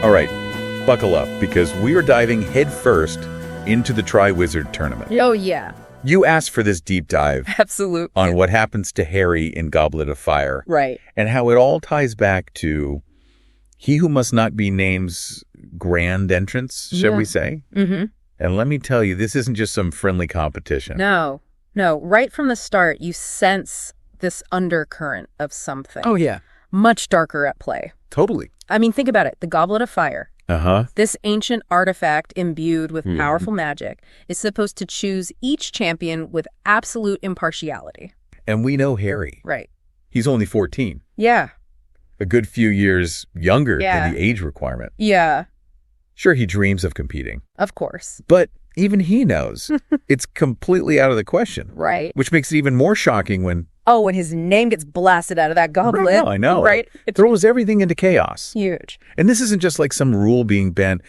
All right, buckle up, because we are diving headfirst into the Triwizard Tournament. Oh, yeah. You asked for this deep dive Absolutely. on what happens to Harry in Goblet of Fire. Right. And how it all ties back to He Who Must Not Be Named's grand entrance, shall we say? Mm-hmm. And let me tell you, this isn't just some friendly competition. No. Right from the start, you sense this undercurrent of something. Oh, yeah. Much darker at play. Totally. I mean, think about it. The Goblet of Fire. Uh-huh. This ancient artifact imbued with powerful magic is supposed to choose each champion with absolute impartiality. And we know Harry. Right. He's only 14. Yeah. A good few years younger Yeah. than the age requirement. Yeah. Sure, he dreams of competing. Of course. But even he knows it's completely out of the question. Right. Which makes it even more shocking when... Oh, when his name gets blasted out of that goblet. I know. Right? It throws everything into chaos. Huge. And this isn't just like some rule being bent.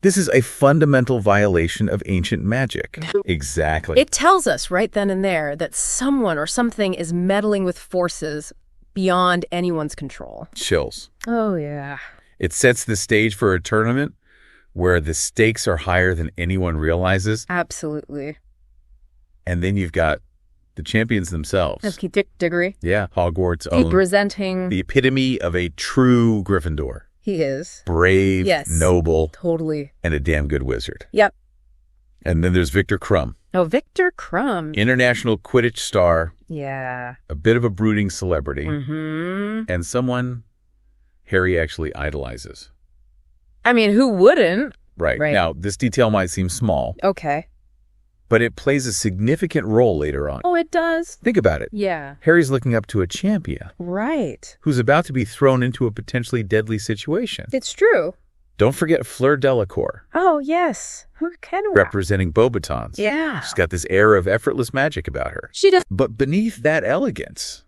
This is a fundamental violation of ancient magic. Exactly. It tells us right then and there that someone or something is meddling with forces beyond anyone's control. Chills. Oh, yeah. It sets the stage for a tournament where the stakes are higher than anyone realizes. Absolutely. And then you've got the champions themselves. That's Dick Diggory. Yeah, Hogwarts' own. Representing... The epitome of a true Gryffindor. He is. Brave, Yes. noble, Totally. and a damn good wizard. Yep. And then there's Victor Crumb. Oh, Victor Crumb. International Quidditch star, Yeah. a bit of a brooding celebrity, Mm-hmm. and someone Harry actually idolizes. I mean, who wouldn't? Right. Right. Now, this detail might seem small, Okay. but it plays a significant role later on. Oh, it does? Think about it. Yeah. Harry's looking up to a champion Right. who's about to be thrown into a potentially deadly situation. It's true. Don't forget Fleur Delacour, Oh, yes. Who can we? representing Beauxbatons. Yeah. She's got this air of effortless magic about her. She does. But beneath that elegance,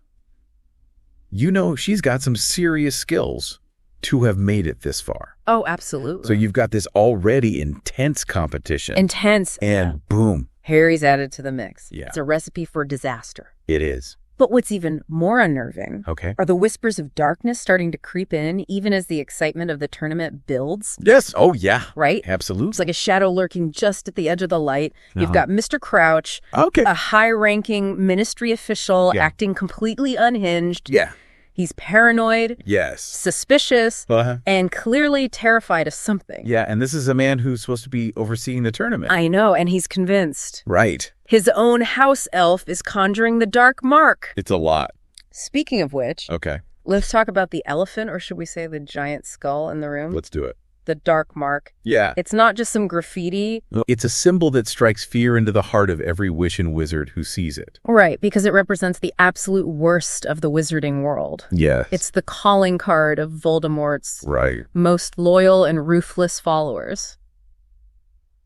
you know she's got some serious skills to have made it this far. Oh, absolutely. So you've got this already intense competition. Intense. And boom, Harry's added to the mix. Yeah. It's a recipe for disaster. it is. But what's even more unnerving Okay. are the whispers of darkness starting to creep in even as the excitement of the tournament builds, Yes. Oh, yeah. right? Absolutely. It's like a shadow lurking just at the edge of the light. You've Uh-huh. got Mr. Crouch, Okay. a high-ranking ministry official Yeah. acting completely unhinged. Yeah. He's paranoid, Yes. suspicious, Uh-huh. and clearly terrified of something. Yeah, and this is a man who's supposed to be overseeing the tournament. I know, and he's convinced. Right. His own house elf is conjuring the dark mark. It's a lot. Speaking of which, Okay. let's talk about the elephant, or should we say the giant skull in the room? Let's do it. The dark mark. Yeah. It's not just some graffiti. It's a symbol that strikes fear into the heart of every witch and wizard who sees it. Right, because it represents the absolute worst of the wizarding world. Yes. It's the calling card of Voldemort's right. most loyal and ruthless followers.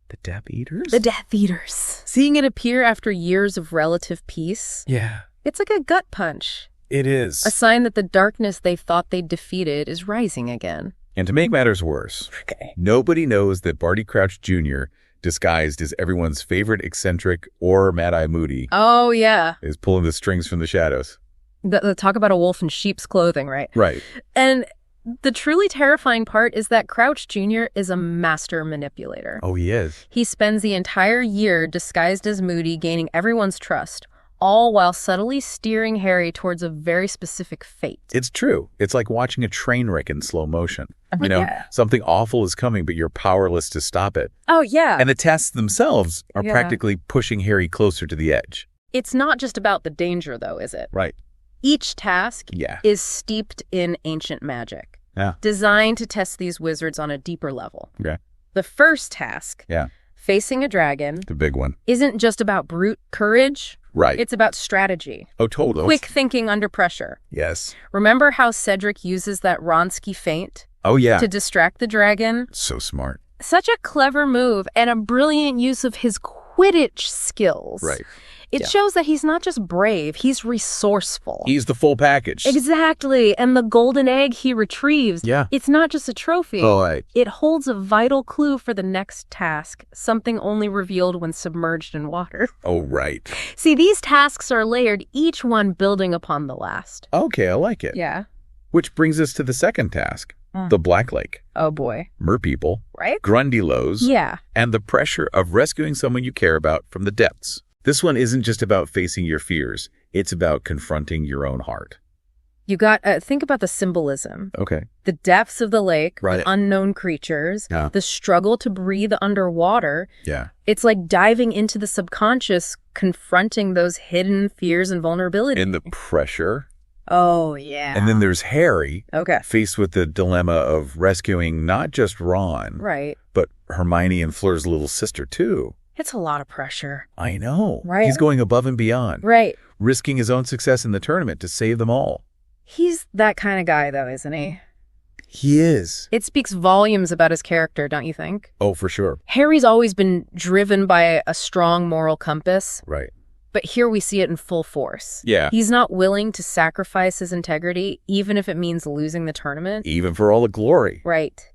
The Death Eaters? The Death Eaters. Seeing it appear after years of relative peace, Yeah, it's like a gut punch. it is. A sign that the darkness they thought they'd defeated is rising again. And to make matters worse, Okay. nobody knows that Barty Crouch Jr., disguised as everyone's favorite eccentric or Mad-Eye Moody, Oh, yeah. is pulling the strings from the shadows. Talk about a wolf in sheep's clothing, right? Right. And the truly terrifying part is that Crouch Jr. is a master manipulator. Oh, he is. He spends the entire year disguised as Moody, gaining everyone's trust, all while subtly steering Harry towards a very specific fate. It's true. It's like watching a train wreck in slow motion. You know, Yeah. something awful is coming, but you're powerless to stop it. Oh, yeah. And the tests themselves are Yeah. practically pushing Harry closer to the edge. It's not just about the danger, though, is it? Right. Each task Yeah. is steeped in ancient magic, Yeah. designed to test these wizards on a deeper level. Okay. The first task, Yeah. facing a dragon, The big one. isn't just about brute courage. Right. It's about strategy, Oh, totally. quick thinking under pressure. Yes. Remember how Cedric uses that Ronsky feint Oh, yeah. to distract the dragon? So smart. Such a clever move and a brilliant use of his Quidditch skills. Right. It Yeah. shows that he's not just brave, he's resourceful. He's the full package. Exactly. And the golden egg he retrieves, Yeah. it's not just a trophy. Oh, right. It holds a vital clue for the next task, something only revealed when submerged in water. Oh, right. See, these tasks are layered, each one building upon the last. Okay, I like it. Yeah. Which brings us to the second task. the Black Lake, Oh, boy. merpeople, Right? Grundylows, Yeah. and the pressure of rescuing someone you care about from the depths. This one isn't just about facing your fears. It's about confronting your own heart. You got think about the symbolism. Okay. The depths of the lake, Right. the unknown creatures, Yeah. the struggle to breathe underwater. Yeah. It's like diving into the subconscious, confronting those hidden fears and vulnerabilities. And the pressure. Oh, yeah. And then there's Harry, Okay. faced with the dilemma of rescuing not just Ron, Right. but Hermione and Fleur's little sister, too. It's a lot of pressure. I know. Right. He's going above and beyond, Right. risking his own success in the tournament to save them all. He's that kind of guy, though, isn't he? He is. It speaks volumes about his character, don't you think? Oh, for sure. Harry's always been driven by a strong moral compass, Right. but here we see it in full force. Yeah. He's not willing to sacrifice his integrity, even if it means losing the tournament. Even for all the glory. Right.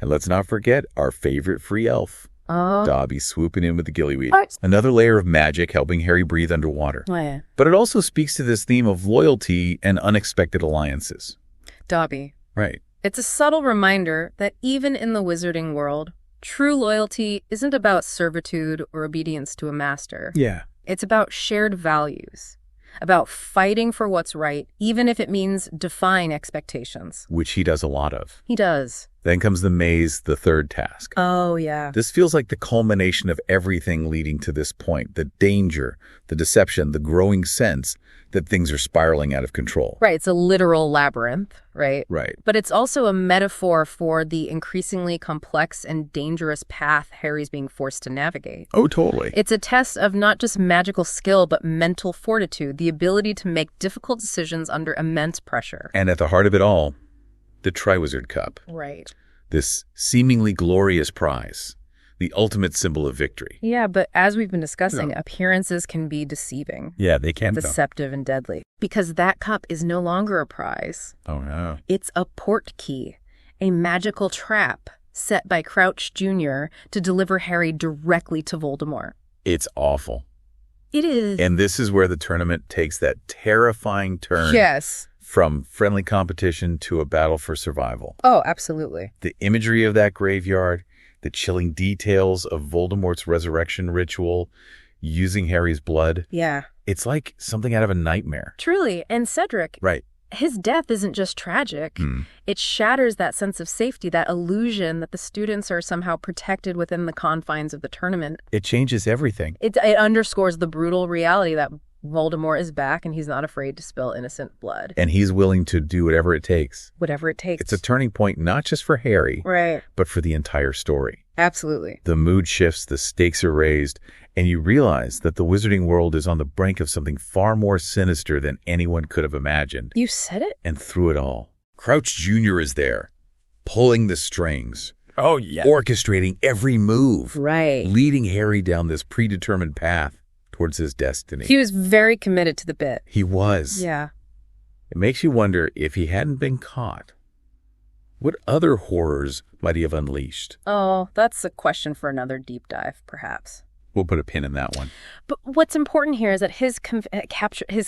And let's not forget our favorite free elf, Oh. Dobby, swooping in with the gillyweed. Right. Another layer of magic helping Harry breathe underwater. Oh, yeah. But it also speaks to this theme of loyalty and unexpected alliances. Dobby. Right. It's a subtle reminder that even in the wizarding world, true loyalty isn't about servitude or obedience to a master. Yeah. It's about shared values, about fighting for what's right, even if it means defying expectations. Which he does a lot of. He does. Then comes the maze, the third task. Oh, yeah. This feels like the culmination of everything leading to this point. The danger, the deception, the growing sense that things are spiraling out of control. Right. It's a literal labyrinth, right? Right. But it's also a metaphor for the increasingly complex and dangerous path Harry's being forced to navigate. Oh, totally. It's a test of not just magical skill, but mental fortitude, the ability to make difficult decisions under immense pressure. And at the heart of it all, the Triwizard Cup. Right. This seemingly glorious prize, the ultimate symbol of victory. Yeah, but as we've been discussing, appearances can be deceiving, Yeah, they can. deceptive, and deadly. Because that cup is no longer a prize. Oh, no. It's a port key, a magical trap set by Crouch Jr. to deliver Harry directly to Voldemort. It's awful. It is. And this is where the tournament takes that terrifying turn Yes. from friendly competition to a battle for survival. Oh, absolutely. The imagery of that graveyard, the chilling details of Voldemort's resurrection ritual, using Harry's blood. Yeah. It's like something out of a nightmare. Truly. And Cedric, Right. his death isn't just tragic. It shatters that sense of safety, that illusion that the students are somehow protected within the confines of the tournament. It changes everything. It underscores the brutal reality that Voldemort is back and he's not afraid to spill innocent blood. And he's willing to do whatever it takes. Whatever it takes. It's a turning point not just for Harry, Right. but for the entire story. Absolutely. The mood shifts, the stakes are raised, and you realize that the wizarding world is on the brink of something far more sinister than anyone could have imagined. You said it? And through it all, Crouch Jr. is there, pulling the strings. Oh, yeah. Orchestrating every move. Right. Leading Harry down this predetermined path towards his destiny. He was very committed to the bit. He was. Yeah. It makes you wonder if he hadn't been caught, what other horrors might he have unleashed? Oh, that's a question for another deep dive, perhaps. We'll put a pin in that one. But what's important here is that his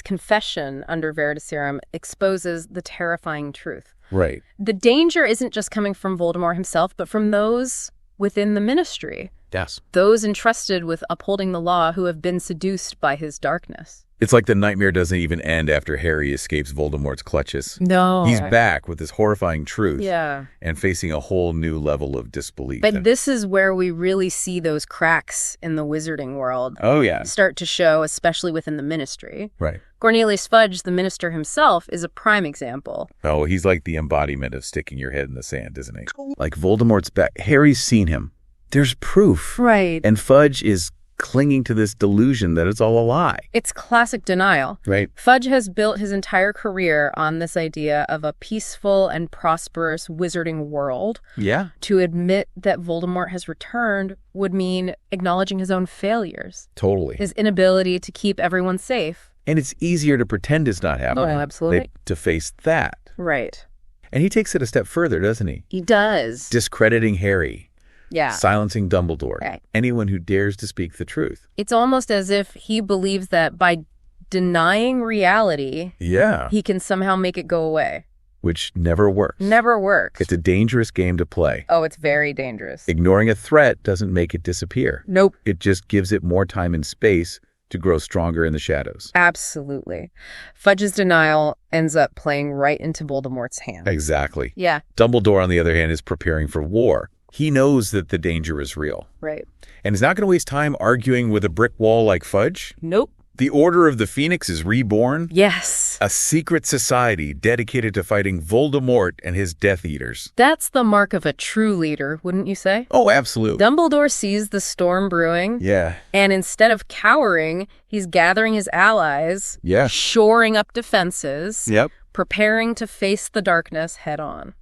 confession under Veritaserum exposes the terrifying truth. Right. The danger isn't just coming from Voldemort himself, but from those within the ministry, Yes. those entrusted with upholding the law who have been seduced by his darkness. It's like the nightmare doesn't even end after Harry escapes Voldemort's clutches. No. He's back with this horrifying truth. Yeah. And facing a whole new level of disbelief. But this is where we really see those cracks in the wizarding world Oh, yeah. start to show, especially within the ministry. Right. Cornelius Fudge, the minister himself, is a prime example. Oh, he's like the embodiment of sticking your head in the sand, isn't he? Like Voldemort's back. Harry's seen him. There's proof. Right. And Fudge is clinging to this delusion that it's all a lie. It's classic denial. Right. Fudge has built his entire career on this idea of a peaceful and prosperous wizarding world. Yeah. To admit that Voldemort has returned would mean acknowledging his own failures, Totally. his inability to keep everyone safe. And it's easier to pretend it's not happening. Oh, absolutely. than to face that. Right. And he takes it a step further, doesn't he? He does. Discrediting Harry. Yeah. Silencing Dumbledore. Right. Anyone who dares to speak the truth. It's almost as if he believes that by denying reality, Yeah. he can somehow make it go away. which never works. Never works. It's a dangerous game to play. Oh, it's very dangerous. Ignoring a threat doesn't make it disappear. Nope. It just gives it more time and space to grow stronger in the shadows. Absolutely. Fudge's denial ends up playing right into Voldemort's hand. Exactly. Yeah. Dumbledore, on the other hand, is preparing for war. He knows that the danger is real. Right. And he's not going to waste time arguing with a brick wall like Fudge. Nope. The Order of the Phoenix is reborn. Yes. A secret society dedicated to fighting Voldemort and his Death Eaters. That's the mark of a true leader, wouldn't you say? Oh, absolutely. Dumbledore sees the storm brewing. Yeah. And instead of cowering, he's gathering his allies. Yeah. Shoring up defenses. Yep. Preparing to face the darkness head on.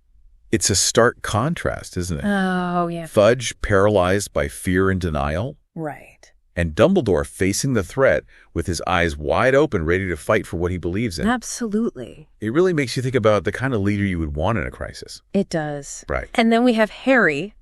It's a stark contrast, isn't it? Oh, yeah. Fudge paralyzed by fear and denial. Right. And Dumbledore facing the threat with his eyes wide open, ready to fight for what he believes in. Absolutely. It really makes you think about the kind of leader you would want in a crisis. It does. Right. And then we have Harry.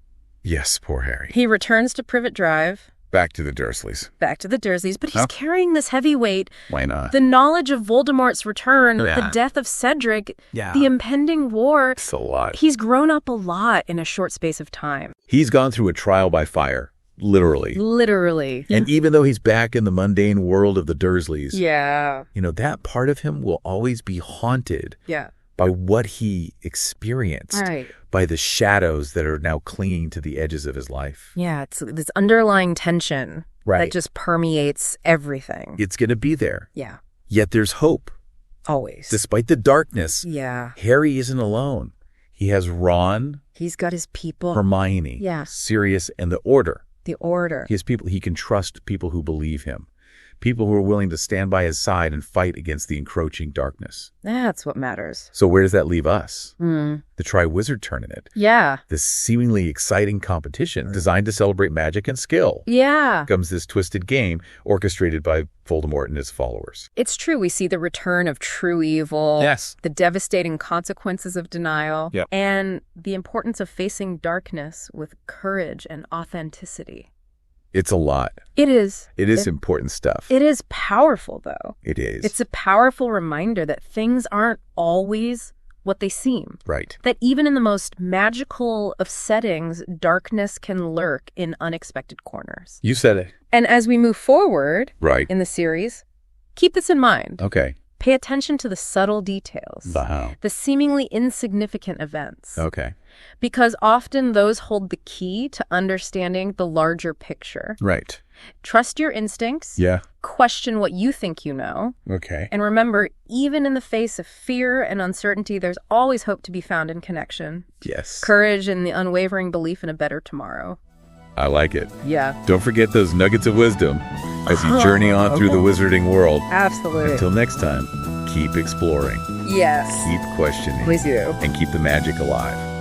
Yes, poor Harry. He returns to Privet Drive. Back to the Dursleys. Back to the Dursleys, but he's carrying this heavy weight. Why not? The knowledge of Voldemort's return, Yeah. the death of Cedric, Yeah. the impending war. It's a lot. He's grown up a lot in a short space of time. He's gone through a trial by fire, literally. Literally. And even though he's back in the mundane world of the Dursleys, Yeah. that part of him will always be haunted Yeah. by what he experienced, Right. by the shadows that are now clinging to the edges of his life. Yeah, it's this underlying tension that just permeates everything. It's going to be there. Yeah. Yet there's hope. Always. Despite the darkness, Yeah. Harry isn't alone. He has Ron, He's got his people. Hermione, Yeah. Sirius, and the Order. The Order. He has people he can trust, people who believe him, people who are willing to stand by his side and fight against the encroaching darkness. That's what matters. So where does that leave us? Mm. The Triwizard Tournament. Yeah. This seemingly exciting competition designed to celebrate magic and skill. Yeah. Comes this twisted game orchestrated by Voldemort and his followers. It's true. We see the return of true evil. Yes. The devastating consequences of denial. Yep. And the importance of facing darkness with courage and authenticity. It's a lot. It is. It is important stuff. It is powerful, though. It is. It's a powerful reminder that things aren't always what they seem. Right. That even in the most magical of settings, darkness can lurk in unexpected corners. You said it. And as we move forward Right. in the series, keep this in mind. Okay. Pay attention to the subtle details. Wow. The seemingly insignificant events. Okay. Because often those hold the key to understanding the larger picture. Right. Trust your instincts. Yeah. Question what you think you know. Okay. And remember, even in the face of fear and uncertainty, there's always hope to be found in connection. Yes. Courage and the unwavering belief in a better tomorrow. I like it. Yeah. Don't forget those nuggets of wisdom as you journey on through the wizarding world. Absolutely. Until next time, keep exploring, Yes. keep questioning, Please do. and keep the magic alive.